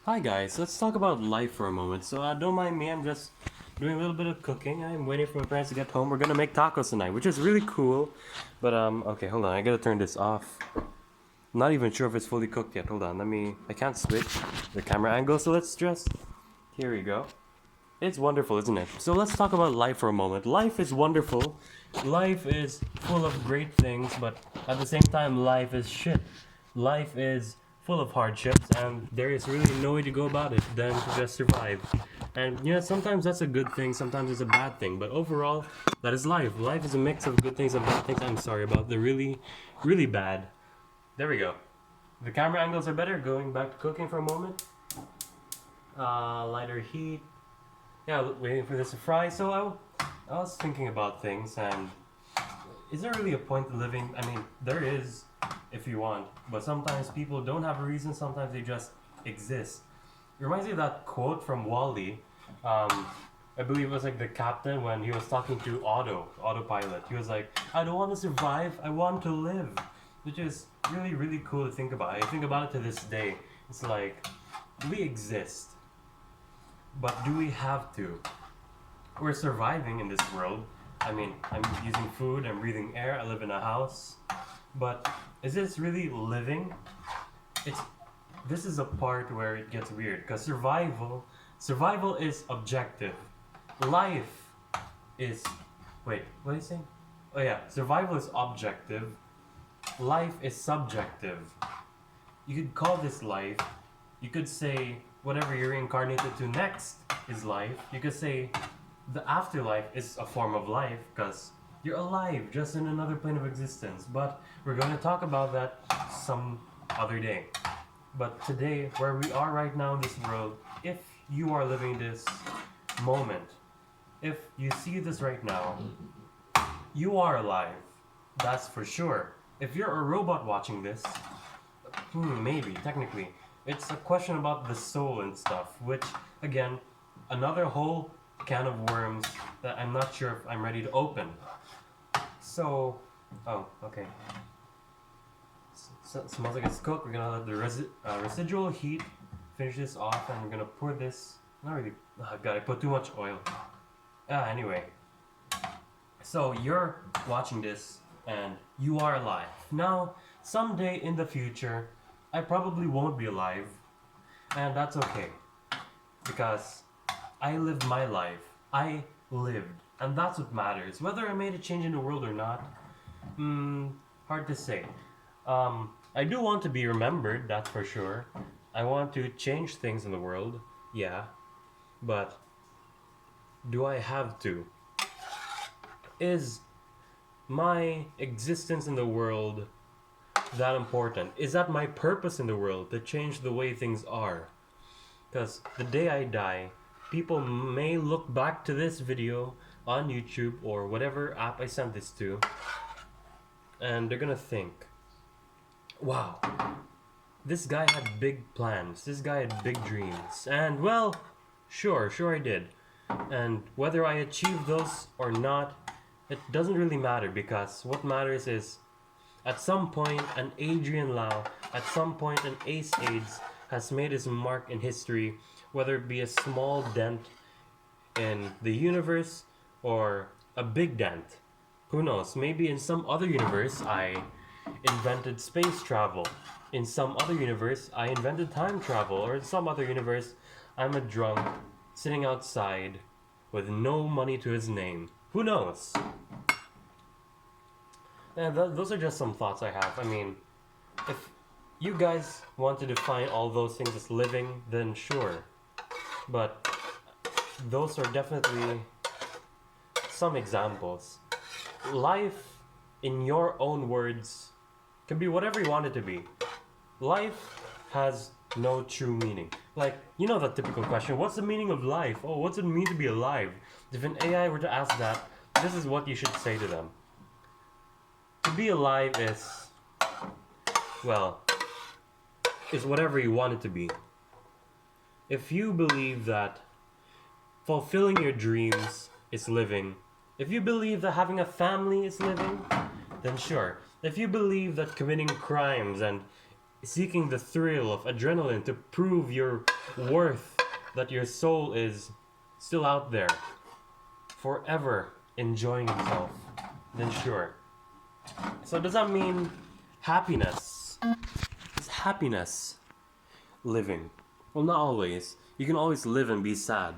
Hi guys, let's talk about life for a moment. Don't mind me, I'm just doing a little bit of cooking. I'm waiting for my parents to get home. We're gonna make tacos tonight, which is really cool. Okay, hold on, I gotta turn this off. Not even sure if it's fully cooked yet. Hold on, I can't switch the camera angle, so let's just, here we go. It's wonderful, isn't it? So let's talk about life for a moment. Life is wonderful. Life is full of great things, but at the same time, life is shit. Life is full of hardships, and there is really no way to go about it than to just survive. And sometimes that's a good thing, sometimes it's a bad thing, but overall, that is life. Life is a mix of good things and bad things. I'm sorry about the really, really bad. There we go. The camera angles are better. Going back to cooking for a moment. Lighter heat, yeah, waiting for this to fry. I was thinking about things, and is there really a point to living? I mean, there is, if you want, but sometimes people don't have a reason. Sometimes they just exist. It reminds me of that quote from Wall-E. I believe it was like the captain when he was talking to autopilot. He was like, "I don't want to survive. I want to live," which is really, really cool to think about. I think about it to this day. It's like we exist, but do we have to? We're surviving in this world. I mean, I'm using food, I'm breathing air, I live in a house. But is this really living? It's this is a part where it gets weird because survival is objective. Life is wait, what are you saying? Oh yeah, survival is objective. Life is subjective. You could call this life. You could say whatever you're reincarnated to next is life. You could say the afterlife is a form of life because you're alive just in another plane of existence. But we're going to talk about that some other day. But today, where we are right now in this world, if you are living this moment, if you see this right now, you are alive. That's for sure. If you're a robot watching this, maybe, technically. It's a question about the soul and stuff, which, again, another whole can of worms that I'm not sure if I'm ready to open. So, oh, okay. Smells like it's cooked. We're gonna let the residual heat finish this off, and we're gonna pour this. Not really. Oh, God, I put too much oil. Anyway. So, you're watching this, and you are alive. Now, someday in the future, I probably won't be alive, and that's okay. Because I lived my life. I lived. And that's what matters. Whether I made a change in the world or not, hard to say. I do want to be remembered, that's for sure. I want to change things in the world, yeah. But do I have to? Is my existence in the world that important? Is that my purpose in the world to change the way things are? Because the day I die, people may look back to this video on YouTube or whatever app I sent this to, and they're gonna think, wow, this guy had big plans, this guy had big dreams, and well, sure I did. And whether I achieved those or not, it doesn't really matter because what matters is at some point an Adrian Lau, at some point an Ace AIDS has made his mark in history, whether it be a small dent in the universe or a big dent. Who knows? Maybe in some other universe I invented space travel. In some other universe I invented time travel. Or in some other universe I'm a drunk sitting outside with no money to his name. Who knows? And those are just some thoughts I have. I mean, if you guys want to define all those things as living, then sure. But those are definitely some examples. Life, in your own words, can be whatever you want it to be. Life has no true meaning. Like, you know that typical question, what's the meaning of life? Oh, what's it mean to be alive? If an AI were to ask that, this is what you should say to them. To be alive is, well, is whatever you want it to be. If you believe that fulfilling your dreams is living, if you believe that having a family is living, then sure. If you believe that committing crimes and seeking the thrill of adrenaline to prove your worth, that your soul is still out there, forever enjoying himself, then sure. So does that mean happiness? Is happiness living? Well, not always. You can always live and be sad.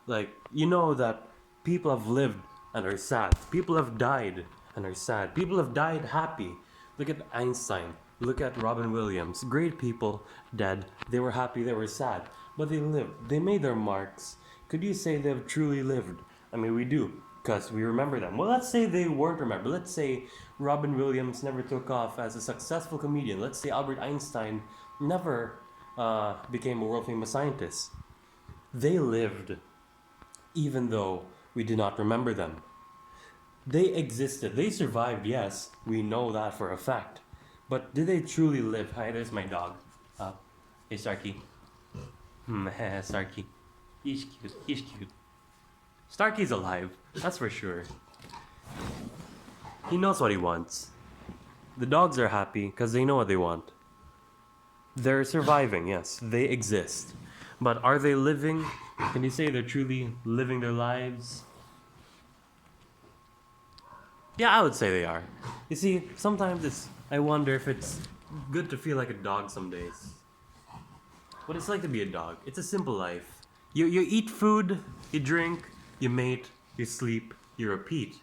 Like, you know that people have lived and are sad. People have died and are sad. People have died happy. Look at Einstein. Look at Robin Williams. Great people, dead. They were happy, they were sad. But they lived. They made their marks. Could you say they've truly lived? I mean, we do, because we remember them. Well, let's say they weren't remembered. Let's say Robin Williams never took off as a successful comedian. Let's say Albert Einstein never became a world famous scientist. They lived, even though we did not remember them. They existed. They survived, yes. We know that for a fact. But did they truly live? Hi, there's my dog. Hey, Starkey. Starkey. He's cute. He's cute. Starkey's alive. That's for sure. He knows what he wants. The dogs are happy because they know what they want. They're surviving, yes. They exist. But are they living? Can you say they're truly living their lives? Yeah, I would say they are. You see, sometimes I wonder if it's good to feel like a dog some days. What it's like to be a dog. It's a simple life. You eat food, you drink, you mate, you sleep, you repeat.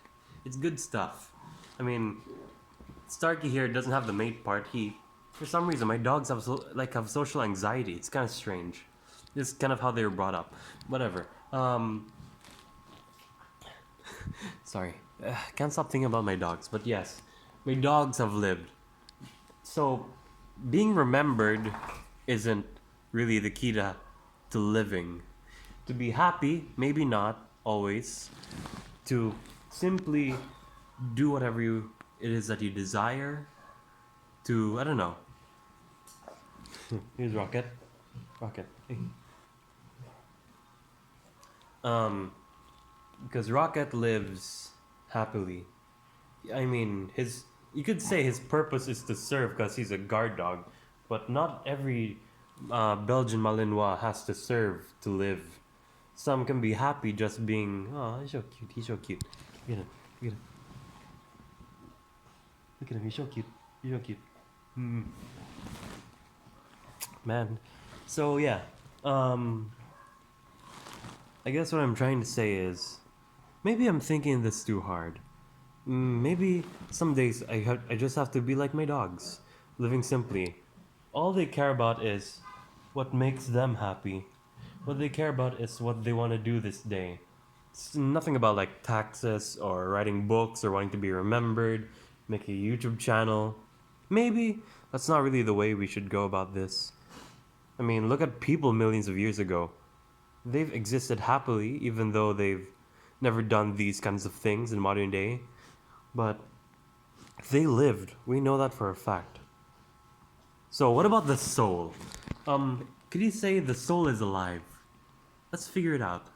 It's good stuff. I mean, Starkey here doesn't have the mate part. For some reason, my dogs have have social anxiety. It's kind of strange. It's kind of how they were brought up. Whatever. Sorry. Can't stop thinking about my dogs. But yes, my dogs have lived. So, being remembered isn't really the key to living. To be happy, maybe not always. To simply do whatever it is that you desire. To, I don't know. Here's Rocket. Rocket. Hey. Because Rocket lives happily. I mean, you could say his purpose is to serve because he's a guard dog, but not every Belgian Malinois has to serve to live. Some can be happy just being, oh, he's so cute, he's so cute. Look at him, look at him. Look at him, he's so cute, he's so cute. Man, so yeah, I guess what I'm trying to say is, maybe I'm thinking this too hard. Maybe some days I just have to be like my dogs, living simply. All they care about is what makes them happy. What they care about is what they want to do this day. It's nothing about like taxes or writing books or wanting to be remembered, make a YouTube channel. Maybe that's not really the way we should go about this. I mean, look at people millions of years ago. They've existed happily even though they've never done these kinds of things in modern day. But they lived. We know that for a fact. So what about the soul? Could you say the soul is alive? Let's figure it out.